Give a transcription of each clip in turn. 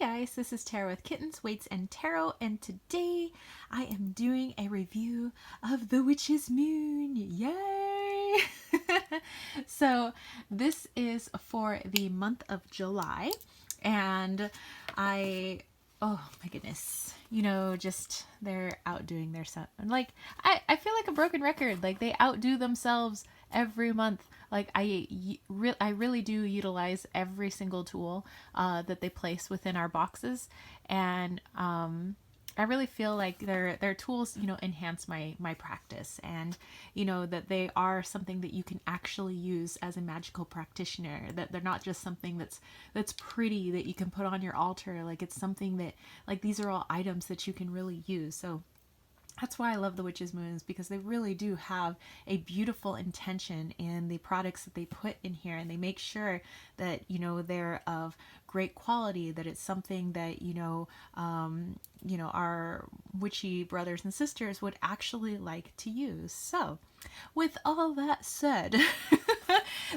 guys, this is Tarot with Kittens, Weights, and Tarot, and today I am doing a review of the Witch's Moon. Yay! So this is for the month of July, and oh my goodness, just they're outdoing their son. Like, I feel like a broken record. Like, they outdo themselves every month. Like, I really do utilize every single tool that they place within our boxes, and I really feel like their tools, enhance my practice, and that they are something that you can actually use as a magical practitioner. That they're not just something that's pretty that you can put on your altar. Like, it's something that, like, these are all items that you can really use. So that's why I love the Witch's Moons, because they really do have a beautiful intention in the products that they put in here, and they make sure that they're of great quality, that it's something that our witchy brothers and sisters would actually like to use. So with all that said,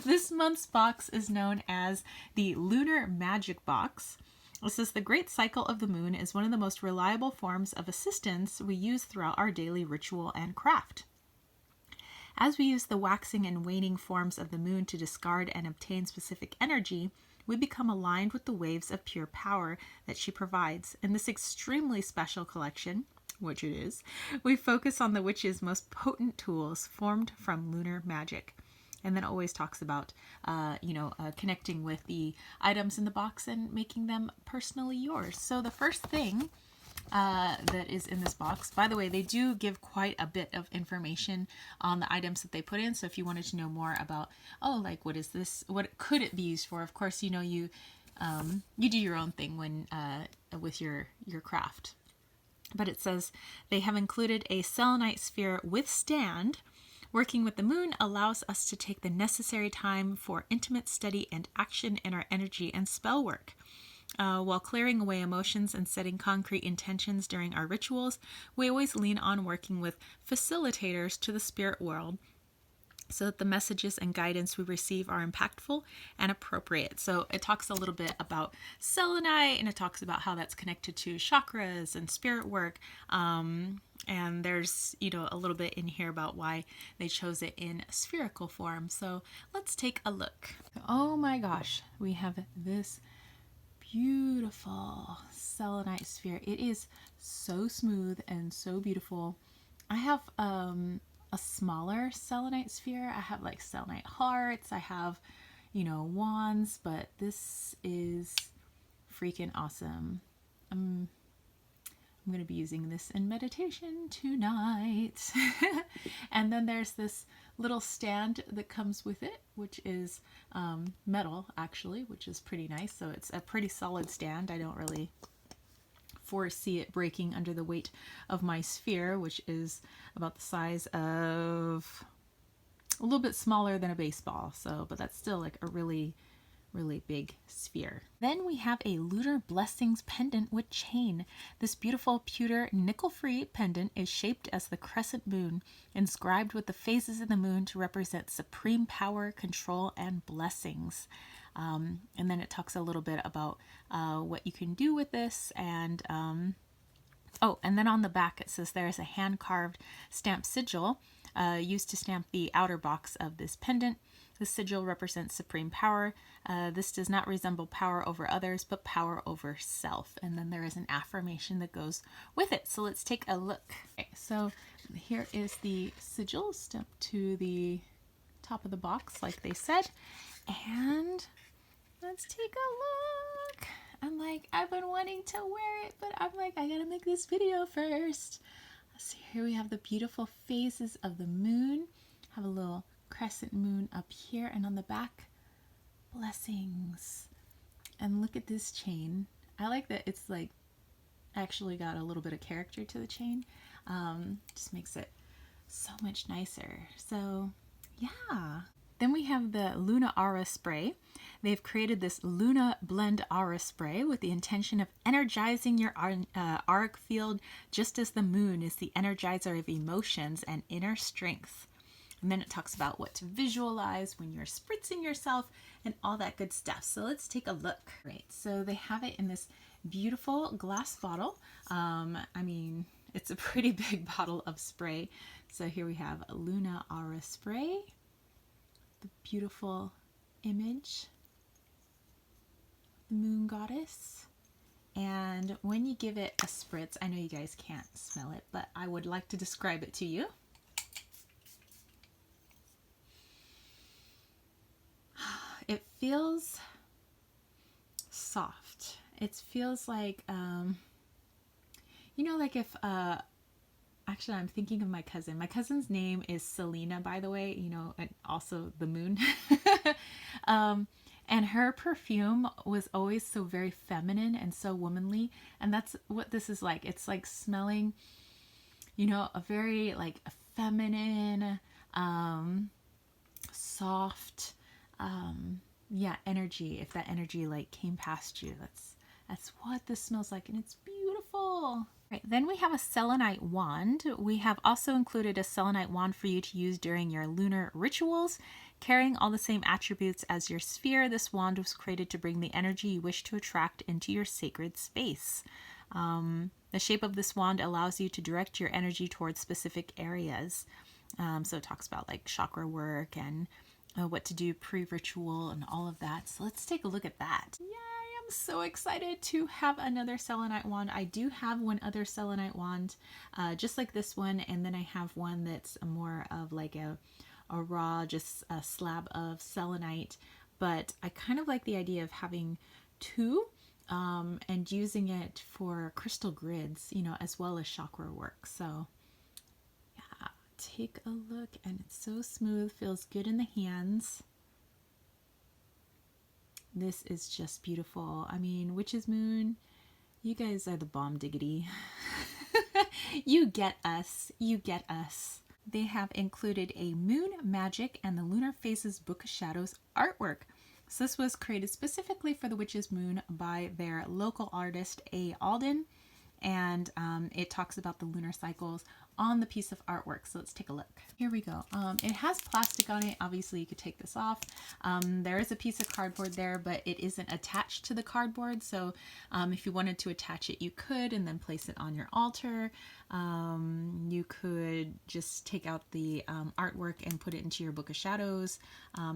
this month's box is known as the Lunar Magic box. It says the great cycle of the moon is one of the most reliable forms of assistance we use throughout our daily ritual and craft. As we use the waxing and waning forms of the moon to discard and obtain specific energy, we become aligned with the waves of pure power that she provides. In this extremely special collection, which it is, we focus on the witch's most potent tools formed from lunar magic. And then it always talks about, connecting with the items in the box and making them personally yours. So the first thing that is in this box, by the way, they do give quite a bit of information on the items that they put in. So if you wanted to know more about, what is this? What could it be used for? Of course, you do your own thing when with your craft. But it says they have included a selenite sphere with stand. Working with the moon allows us to take the necessary time for intimate study and action in our energy and spell work. While clearing away emotions and setting concrete intentions during our rituals, we always lean on working with facilitators to the spirit world so that the messages and guidance we receive are impactful and appropriate. So it talks a little bit about selenite, and it talks about how that's connected to chakras and spirit work. And there's, a little bit in here about why they chose it in spherical form. So let's take a look. Oh my gosh, we have this beautiful selenite sphere. It is so smooth and so beautiful. I have a smaller selenite sphere. I have like selenite hearts. I have, wands, but this is freaking awesome. I'm going to be using this in meditation tonight. And then there's this little stand that comes with it, which is metal, actually, which is pretty nice. So it's a pretty solid stand. I don't really foresee it breaking under the weight of my sphere, which is about the size of a little bit smaller than a baseball. So, but that's still like a really big sphere. Then we have a Lunar Blessings pendant with chain. This beautiful pewter nickel-free pendant is shaped as the crescent moon, inscribed with the phases of the moon to represent supreme power, control, and blessings. And then it talks a little bit about what you can do with this, and and then on the back it says there is a hand-carved stamp sigil used to stamp the outer box of this pendant. The sigil represents supreme power. This does not resemble power over others, but power over self. And then there is an affirmation that goes with it. So let's take a look. Okay, so here is the sigil stamped to the top of the box, like they said. And let's take a look. I've been wanting to wear it, but I'm like, I gotta make this video first. So here we have the beautiful phases of the moon. Have a little crescent moon up here, and on the back, blessings. And look at this chain. I like that it's like actually got a little bit of character to the chain. Just makes it so much nicer. So yeah. Then we have the Luna Aura spray. They've created this Luna Blend Aura spray with the intention of energizing your auric field, just as the moon is the energizer of emotions and inner strength. And then it talks about what to visualize when you're spritzing yourself and all that good stuff. So let's take a look. Right, so they have it in this beautiful glass bottle. I mean, it's a pretty big bottle of spray. So here we have Luna Aura Spray, the beautiful image, the moon goddess. And when you give it a spritz, I know you guys can't smell it, but I would like to describe it to you. It feels soft. It feels like, you know, like if, actually I'm thinking of my cousin. My cousin's name is Selena, by the way, you know, and also the moon. And her perfume was always so very feminine and so womanly. And that's what this is like. It's like smelling, you know, a very like a feminine, soft, yeah, energy. If that energy like came past you, that's what this smells like. And it's beautiful. Right, then we have a selenite wand. We have also included a selenite wand for you to use during your lunar rituals. Carrying all the same attributes as your sphere, this wand was created to bring the energy you wish to attract into your sacred space. The shape of this wand allows you to direct your energy towards specific areas. So it talks about like chakra work and what to do pre-ritual and all of that. So let's take a look at that. Yay! I'm so excited to have another selenite wand. I do have one other selenite wand, just like this one, and then I have one that's more of like a raw, just a slab of selenite. But I kind of like the idea of having two and using it for crystal grids, you know, as well as chakra work. So yeah, take a look, and it's so smooth, feels good in the hands. This is just beautiful. I mean, Witch's Moon, you guys are the bomb diggity. You get us. You get us. They have included a moon, magic, and the Lunar Phases Book of Shadows artwork. So this was created specifically for the Witch's Moon by their local artist, A. Alden. And it talks about the lunar cycles on the piece of artwork. So let's take a look. Here we go. It has plastic on it. Obviously you could take this off. There is a piece of cardboard there, but it isn't attached to the cardboard. So if you wanted to attach it, you could, and then place it on your altar. You could just take out the artwork and put it into your Book of Shadows.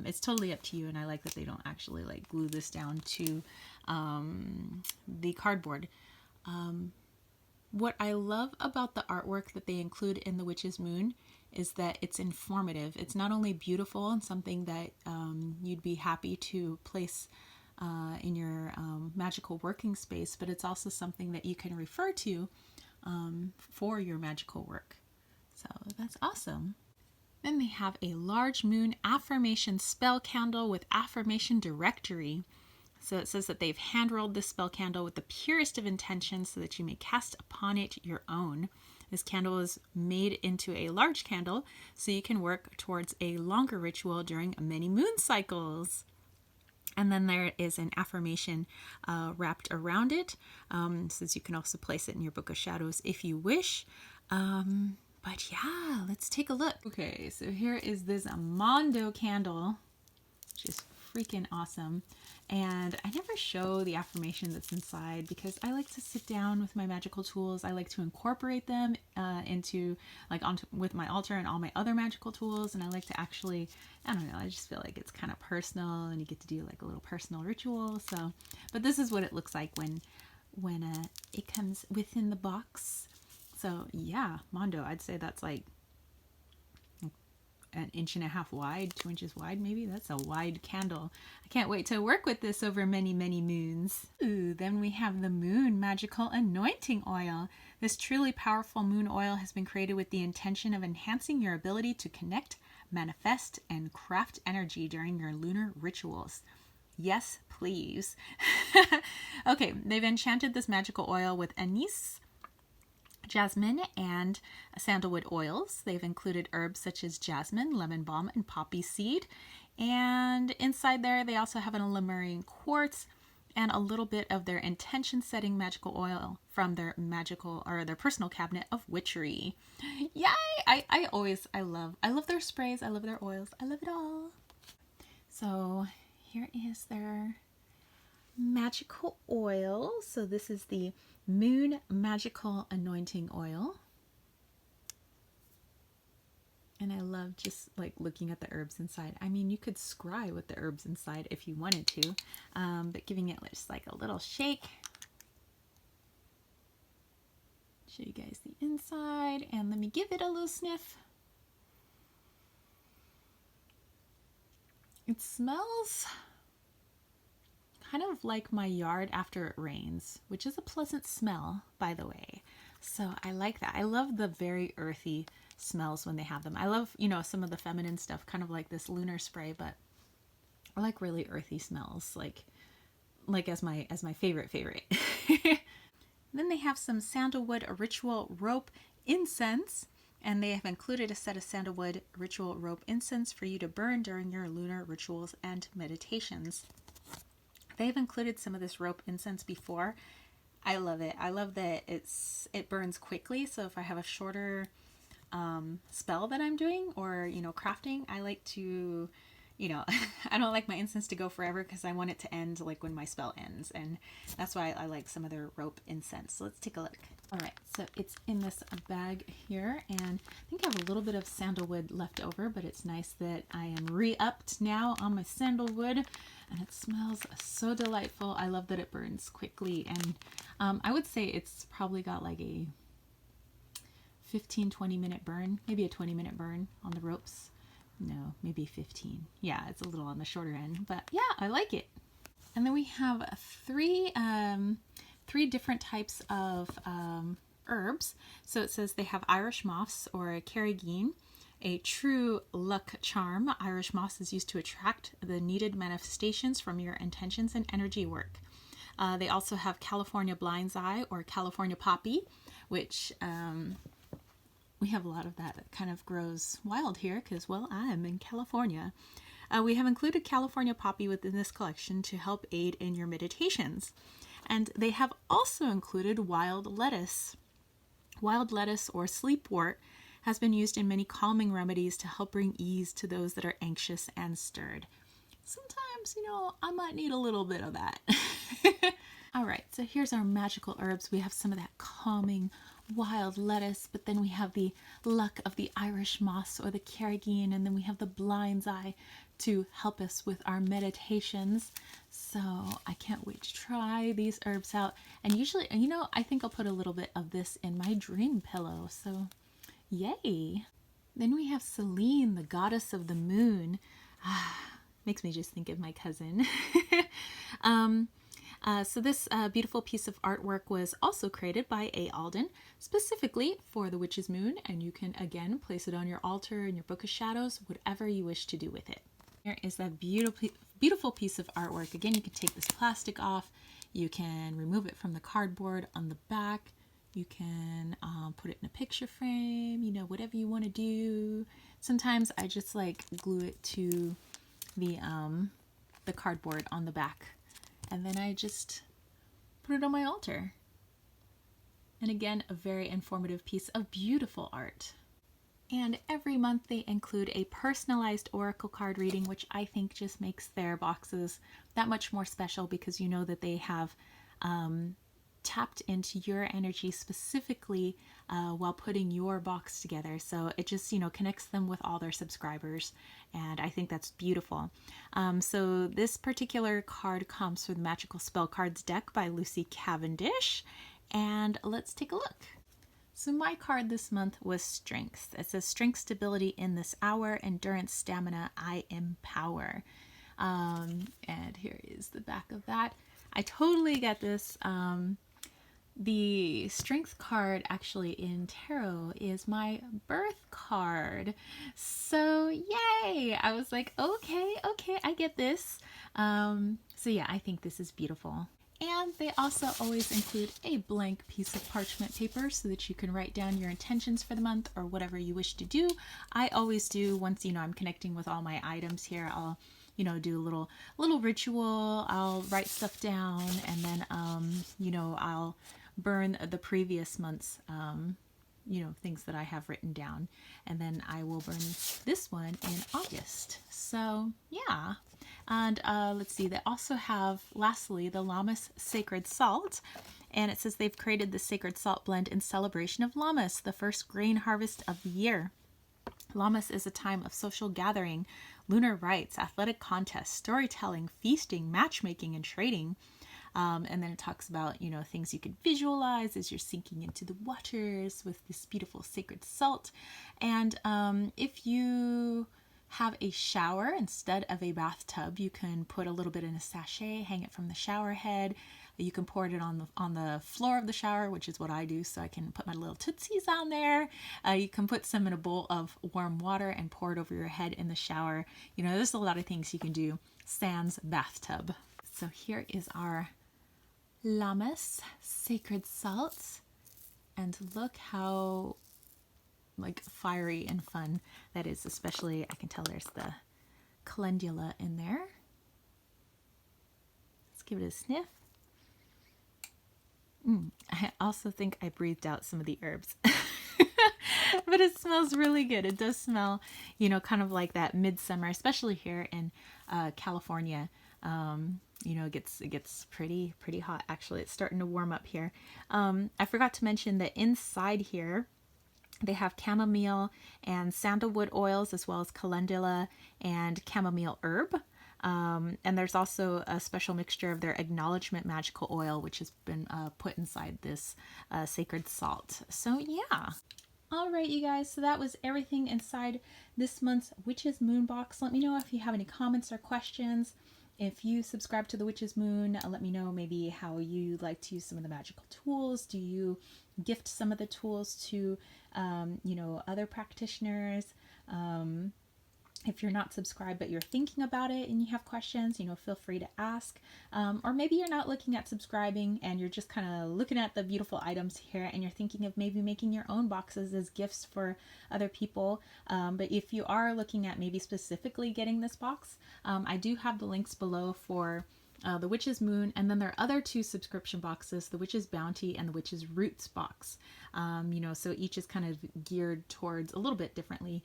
It's totally up to you. And I like that they don't actually like glue this down to the cardboard. What I love about the artwork that they include in the Witch's Moon is that it's informative. It's not only beautiful and something that you'd be happy to place in your magical working space, but it's also something that you can refer to for your magical work. So that's awesome. Then they have a large moon affirmation spell candle with affirmation directory. So it says that they've hand-rolled this spell candle with the purest of intentions so that you may cast upon it your own. This candle is made into a large candle so you can work towards a longer ritual during many moon cycles. And then there is an affirmation wrapped around it, since you can also place it in your Book of Shadows if you wish. But yeah, let's take a look. Okay, so here is this Mondo candle, which is freaking awesome. And I never show the affirmation that's inside because I like to sit down with my magical tools. I like to incorporate them into like with my altar and all my other magical tools. And I like to actually, I don't know, I just feel like it's kind of personal and you get to do like a little personal ritual. So, but this is what it looks like when it comes within the box. So yeah, Mondo, I'd say that's like an 1.5 inches wide, 2 inches wide maybe. That's a wide candle. I can't wait to work with this over many, many moons. Ooh, then we have the Moon Magical Anointing Oil. This truly powerful moon oil has been created with the intention of enhancing your ability to connect, manifest, and craft energy during your lunar rituals. Yes, please. Okay, they've enchanted this magical oil with anise, jasmine, and sandalwood oils. They've included herbs such as jasmine, lemon balm, and poppy seed. And inside there, they also have an ultramarine quartz and a little bit of their intention-setting magical oil from their magical or their personal cabinet of witchery. Yay! I love their sprays. I love their oils. I love it all. So here is their magical oil. So this is the Moon Magical Anointing Oil. And I love just like looking at the herbs inside. I mean, you could scry with the herbs inside if you wanted to, but giving it just like a little shake. Show you guys the inside, and let me give it a little sniff. It smells kind of like my yard after it rains, which is a pleasant smell, by the way. So I like that. I love the very earthy smells when they have them. I love, you know, some of the feminine stuff, kind of like this Lunar spray, but I like really earthy smells, like as my favorite. Then they have some sandalwood ritual rope incense, and they have included a set of sandalwood ritual rope incense for you to burn during your lunar rituals and meditations. They've included some of this rope incense before. I love it. I love that it burns quickly. So if I have a shorter spell that I'm doing, or, you know, crafting, I like to, you know, I don't like my incense to go forever because I want it to end like when my spell ends. And that's why I like some of their rope incense. So let's take a look. All right, so it's in this bag here, and I think I have a little bit of sandalwood left over, but it's nice that I am re-upped now on my sandalwood, and it smells so delightful. I love that it burns quickly, and I would say it's probably got like a 15-20 minute burn, maybe a 20-minute burn on the ropes. No, maybe 15. Yeah, it's a little on the shorter end, but yeah, I like it. And then we have three different types of herbs. So it says they have Irish moss or a carrageen, a true luck charm. Irish moss is used to attract the needed manifestations from your intentions and energy work. They also have California blind's eye or California poppy, which we have a lot of that kind of grows wild here because, well, I'm in California. We have included California poppy within this collection to help aid in your meditations. And they have also included wild lettuce. Wild lettuce or sleepwort has been used in many calming remedies to help bring ease to those that are anxious and stirred. Sometimes, you know, I might need a little bit of that. All right, so here's our magical herbs. We have some of that calming wild lettuce, but then we have the luck of the Irish moss or the carrageen, and then we have the blind's eye to help us with our meditations. So I can't wait to try these herbs out. And usually, you know, I think I'll put a little bit of this in my dream pillow. So yay. Then we have Selene, the goddess of the moon. Makes me just think of my cousin. So this beautiful piece of artwork was also created by A. Alden, specifically for the Witch's Moon, and you can again place it on your altar in your Book of Shadows, whatever you wish to do with it. Here is that beautiful piece of artwork. Again, you can take this plastic off, you can remove it from the cardboard on the back, you can put it in a picture frame, you know, whatever you want to do. Sometimes I just like glue it to the cardboard on the back, and then I just put it on my altar. And again, a very informative piece of beautiful art. And every month they include a personalized oracle card reading, which I think just makes their boxes that much more special because you know that they have tapped into your energy specifically while putting your box together. So it just, you know, connects them with all their subscribers, and I think that's beautiful. So this particular card comes from the Magical Spell Cards deck by Lucy Cavendish, and let's take a look. So my card this month was Strength. It says Strength, Stability in this hour, Endurance, Stamina, I empower. And here is the back of that. I totally get this. The Strength card actually in tarot is my birth card. So yay! I was like, okay, I get this. So yeah, I think this is beautiful. And they also always include a blank piece of parchment paper so that you can write down your intentions for the month or whatever you wish to do. I always do, once, you know, I'm connecting with all my items here, I'll, you know, do a little ritual. I'll write stuff down, and then, you know, I'll burn the previous month's, you know, things that I have written down. And then I will burn this one in August. So yeah. And let's see, they also have, lastly, the Lammas Sacred Salt. And it says they've created the Sacred Salt blend in celebration of Lammas, the first grain harvest of the year. Lammas is a time of social gathering, lunar rites, athletic contests, storytelling, feasting, matchmaking, and trading. And then it talks about, you know, things you could visualize as you're sinking into the waters with this beautiful sacred salt. And if you have a shower instead of a bathtub, you can put a little bit in a sachet, hang it from the shower head. You can pour it on the floor of the shower, which is what I do, so I can put my little tootsies on there. You can put some in a bowl of warm water and pour it over your head in the shower. You know, there's a lot of things you can do sans bathtub. So here is our Lammas Sacred Salt, and look how like fiery and fun that is. Especially, I can tell there's the calendula in there. Let's give it a sniff. I also think I breathed out some of the herbs. But it smells really good. It does smell, you know, kind of like that midsummer, especially here in California. You know, it gets pretty hot. Actually, it's starting to warm up here. I forgot to mention that inside here they have chamomile and sandalwood oils, as well as calendula and chamomile herb. And there's also a special mixture of their Acknowledgement Magical Oil, which has been put inside this sacred salt. So yeah. All right, you guys. So that was everything inside this month's Witch's Moon box. Let me know if you have any comments or questions. If you subscribe to the Witch's Moon, let me know maybe how you like to use some of the magical tools. Do you gift some of the tools to, you know, other practitioners? If you're not subscribed but you're thinking about it and you have questions, you know, feel free to ask. Or maybe you're not looking at subscribing and you're just kind of looking at the beautiful items here and you're thinking of maybe making your own boxes as gifts for other people. But if you are looking at maybe specifically getting this box, I do have the links below for the Witch's Moon, and then there are other two subscription boxes, the Witch's Bounty and the Witch's Roots box. You know, so each is kind of geared towards a little bit differently,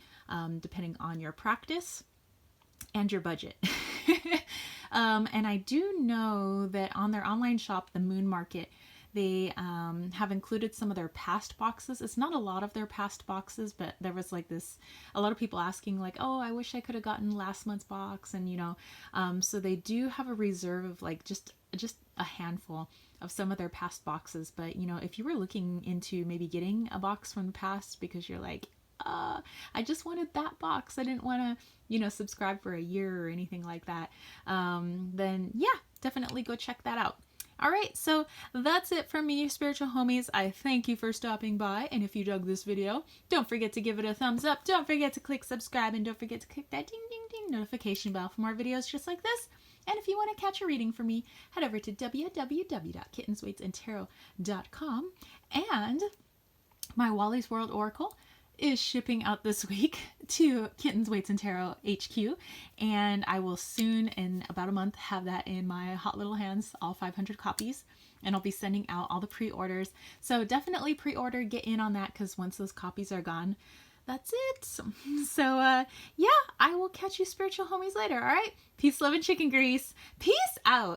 depending on your practice and your budget. And I do know that on their online shop, the Moon Market, they have included some of their past boxes. It's not a lot of their past boxes, but there was like this, a lot of people asking like, oh, I wish I could have gotten last month's box. And, you know, so they do have a reserve of like just a handful of some of their past boxes. But, you know, if you were looking into maybe getting a box from the past because you're like, I just wanted that box, I didn't want to, you know, subscribe for a year or anything like that, then yeah, definitely go check that out. All right, so that's it from me, spiritual homies. I thank you for stopping by, and if you dug this video, don't forget to give it a thumbs up, don't forget to click subscribe, and don't forget to click that ding ding ding notification bell for more videos just like this. And if you want to catch a reading from me, head over to www.kittensweightsandtarot.com, and my Wally's World Oracle is shipping out this week to Kittens, Weights, and Tarot HQ, and I will soon, in about a month, have that in my hot little hands, all 500 copies, and I'll be sending out all the pre-orders. So definitely pre-order, get in on that, because once those copies are gone, that's it. So yeah, I will catch you spiritual homies later, all right? Peace, love, and chicken grease. Peace out.